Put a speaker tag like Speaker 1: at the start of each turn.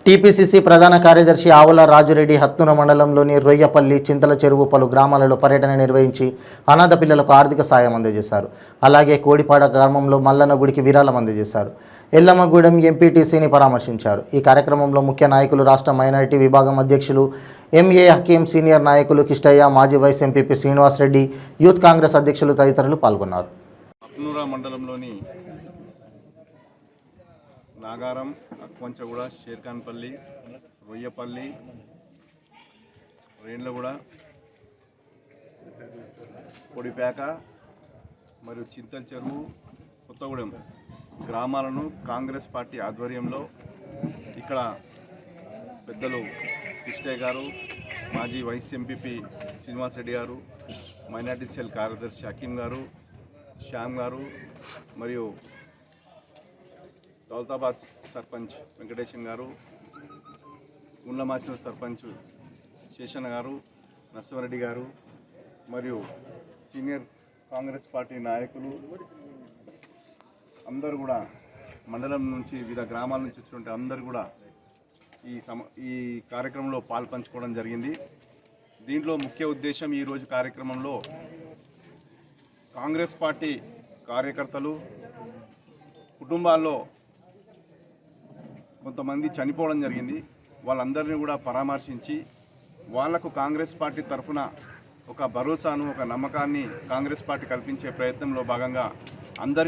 Speaker 1: TPCC ప్రధాన కార్యదర్శి ఆవుల రాజురెడ్డి హత్నూర మండలంలోని రొయ్యపల్లి, చింతల చెరువు పలు గ్రామాలలో పర్యటన నిర్వహించి అనాథ పిల్లలకు ఆర్థిక సాయం అందజేశారు. అలాగే కోడిపాడ గ్రామంలో మల్లన్న గుడికి విరాళం అందజేశారు. ఎల్లమ్మగూడెం ఎంపీటీసీని పరామర్శించారు. ఈ కార్యక్రమంలో ముఖ్య నాయకులు, రాష్ట్ర మైనారిటీ విభాగం అధ్యక్షులు ఎంఏ హకీం, సీనియర్ నాయకులు కిష్టయ్య, మాజీ vice MPP Srinivasareddy, youth Congress అధ్యక్షులు తదితరులు పాల్గొన్నారు.
Speaker 2: హత్నూర మండలంలోని నాగారం, అక్వంచగూడ, షేర్ఖాన్పల్లి, రొయ్యపల్లి, రేండ్లగూడ, పొడిపేక మరియు చింతల చెరువు, కొత్తగూడెం గ్రామాలను కాంగ్రెస్ పార్టీ ఆధ్వర్యంలో ఇక్కడ పెద్దలు కిష్టయ్య గారు, మాజీ వైస్ ఎంపీపీ శ్రీనివాసరెడ్డి గారు, మైనార్టీ సెల్ కార్యదర్శి హకీం గారు, శ్యామ్ గారు మరియు దౌలతాబాద్ సర్పంచ్ వెంకటేశం గారు, గుండ్లమాచిన సర్పంచ్ శేషన్న గారు, నరసింహారెడ్డి గారు మరియు సీనియర్ కాంగ్రెస్ పార్టీ నాయకులు అందరూ కూడా మండలం నుంచి వివిధ గ్రామాల నుంచి వచ్చినటువంటి అందరూ కూడా ఈ కార్యక్రమంలో పాల్పంచుకోవడం జరిగింది. దీంట్లో ముఖ్య ఉద్దేశం ఈరోజు కార్యక్రమంలో కాంగ్రెస్ పార్టీ కార్యకర్తలు కుటుంబాల్లో కొంతమంది చనిపోవడం జరిగింది. వాళ్ళందరినీ కూడా పరామర్శించి వాళ్లకు కాంగ్రెస్ పార్టీ తరఫున ఒక భరోసాను, ఒక నమ్మకాన్ని కాంగ్రెస్ పార్టీ కల్పించే ప్రయత్నంలో భాగంగా అందరి